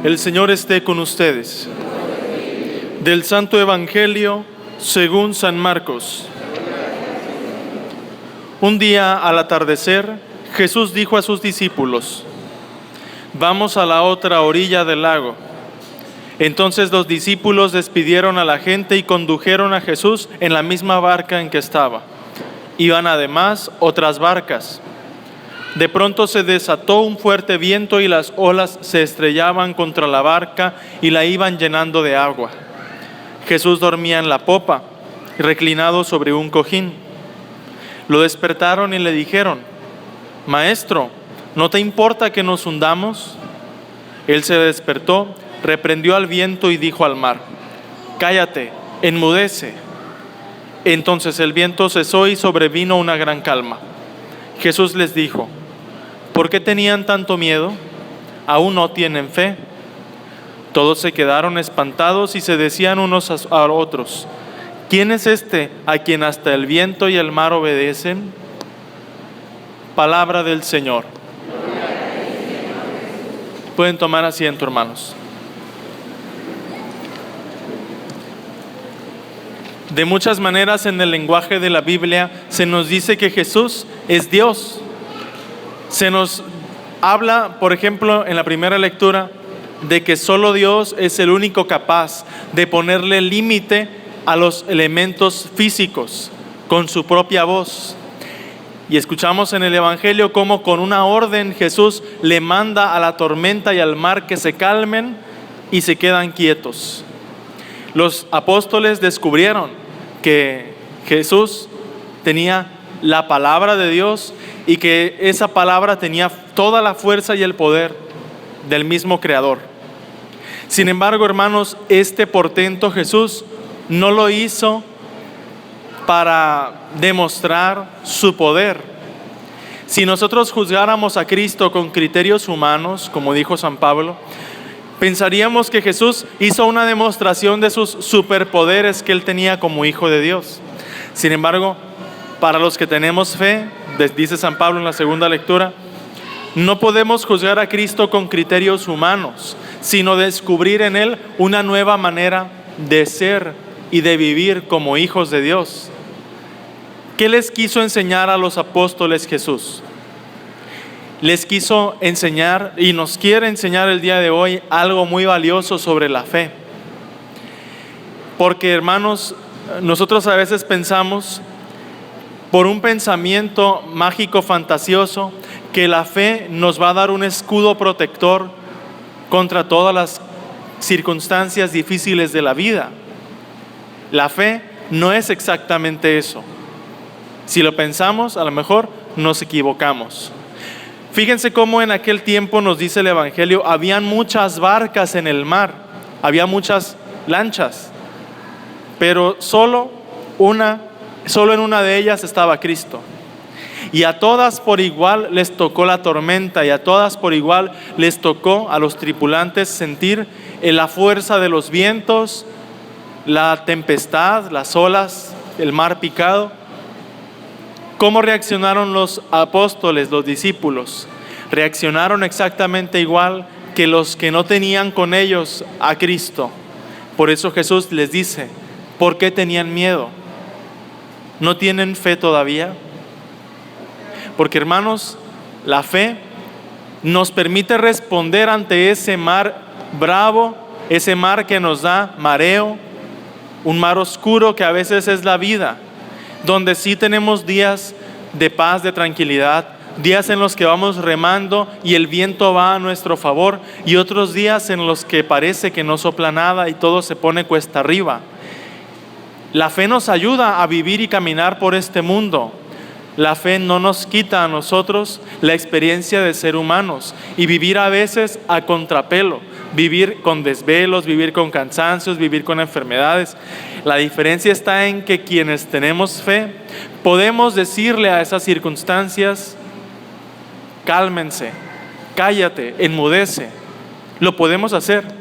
El Señor esté con ustedes. Del Santo Evangelio según San Marcos. Un día al atardecer, Jesús dijo a sus discípulos: «Vamos a la otra orilla del lago». Entonces los discípulos despidieron a la gente y condujeron a Jesús en la misma barca en que estaba. Iban además otras barcas. De pronto se desató un fuerte viento y las olas se estrellaban contra la barca y la iban llenando de agua. Jesús dormía en la popa, reclinado sobre un cojín. Lo despertaron y le dijeron: «Maestro, ¿no te importa que nos hundamos?». Él se despertó, reprendió al viento y dijo al mar: «Cállate, enmudece». Entonces el viento cesó y sobrevino una gran calma. Jesús les dijo: «¿Por qué tenían tanto miedo? ¿Aún no tienen fe?». Todos se quedaron espantados y se decían unos a otros: «¿Quién es este a quien hasta el viento y el mar obedecen?». Palabra del Señor. Pueden tomar asiento, hermanos. De muchas maneras en el lenguaje de la Biblia se nos dice que Jesús es Dios. Se nos habla, por ejemplo, en la primera lectura, de que solo Dios es el único capaz de ponerle límite a los elementos físicos con su propia voz. Y escuchamos en el Evangelio cómo con una orden Jesús le manda a la tormenta y al mar que se calmen y se quedan quietos. Los apóstoles descubrieron que Jesús tenía la palabra de Dios y que esa palabra tenía toda la fuerza y el poder del mismo Creador. Sin embargo, hermanos, este portento Jesús no lo hizo para demostrar su poder. Si nosotros juzgáramos a Cristo con criterios humanos, como dijo San Pablo, pensaríamos que Jesús hizo una demostración de sus superpoderes que Él tenía como Hijo de Dios. Sin embargo, para los que tenemos fe, dice San Pablo en la segunda lectura, no podemos juzgar a Cristo con criterios humanos, sino descubrir en Él una nueva manera de ser y de vivir como hijos de Dios. ¿Qué les quiso enseñar a los apóstoles Jesús? Les quiso enseñar y nos quiere enseñar el día de hoy algo muy valioso sobre la fe. Porque, hermanos, nosotros a veces pensamos, por un pensamiento mágico fantasioso, que la fe nos va a dar un escudo protector contra todas las circunstancias difíciles de la vida. La fe no es exactamente eso. Si lo pensamos, a lo mejor nos equivocamos. Fíjense cómo en aquel tiempo, nos dice el Evangelio, habían muchas barcas en el mar, había muchas lanchas, pero solo en una de ellas estaba Cristo. Y a todas por igual les tocó la tormenta, y a todas por igual les tocó a los tripulantes sentir la fuerza de los vientos, la tempestad, las olas, el mar picado. ¿Cómo reaccionaron los apóstoles, los discípulos? Reaccionaron exactamente igual que los que no tenían con ellos a Cristo. Por eso Jesús les dice: ¿por qué tenían miedo? ¿No tienen fe todavía? Porque, hermanos, la fe nos permite responder ante ese mar bravo, ese mar que nos da mareo, un mar oscuro que a veces es la vida, donde sí tenemos días de paz, de tranquilidad, días en los que vamos remando y el viento va a nuestro favor, y otros días en los que parece que no sopla nada y todo se pone cuesta arriba. La fe nos ayuda a vivir y caminar por este mundo. La fe no nos quita a nosotros la experiencia de ser humanos y vivir a veces a contrapelo, vivir con desvelos, vivir con cansancios, vivir con enfermedades. La diferencia está en que quienes tenemos fe podemos decirle a esas circunstancias: cálmense, cállate, enmudece. Lo podemos hacer.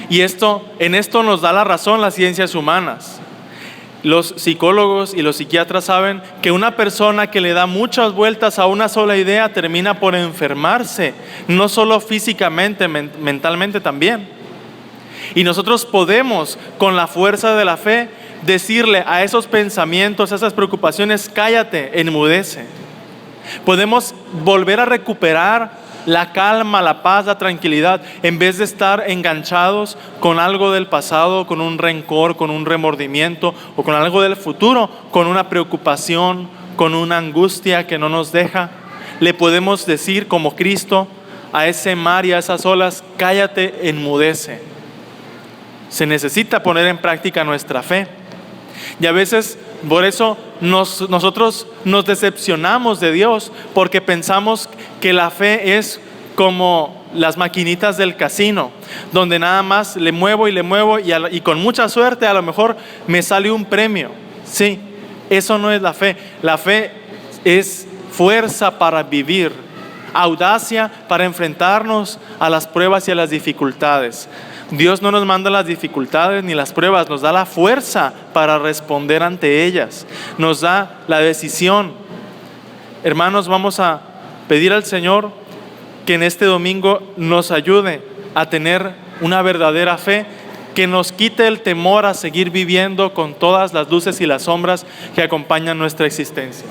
Y en esto nos da la razón las ciencias humanas. Los psicólogos y los psiquiatras saben que una persona que le da muchas vueltas a una sola idea termina por enfermarse, no solo físicamente, mentalmente también. Y nosotros podemos, con la fuerza de la fe, decirle a esos pensamientos, a esas preocupaciones: cállate, enmudece. Podemos volver a recuperar la calma, la paz, la tranquilidad, en vez de estar enganchados con algo del pasado, con un rencor, con un remordimiento o con algo del futuro, con una preocupación, con una angustia que no nos deja. Le podemos decir como Cristo a ese mar y a esas olas: cállate, enmudece. Se necesita poner en práctica nuestra fe. Y a veces por eso nosotros nos decepcionamos de Dios, porque pensamos que la fe es como las maquinitas del casino, donde nada más le muevo y con mucha suerte a lo mejor me sale un premio. Sí, eso no es la fe. La fe es fuerza para vivir, audacia para enfrentarnos a las pruebas y a las dificultades. Dios no nos manda las dificultades ni las pruebas, nos da la fuerza para responder ante ellas, nos da la decisión. Hermanos, vamos a pedir al Señor que en este domingo nos ayude a tener una verdadera fe, que nos quite el temor a seguir viviendo con todas las luces y las sombras que acompañan nuestra existencia.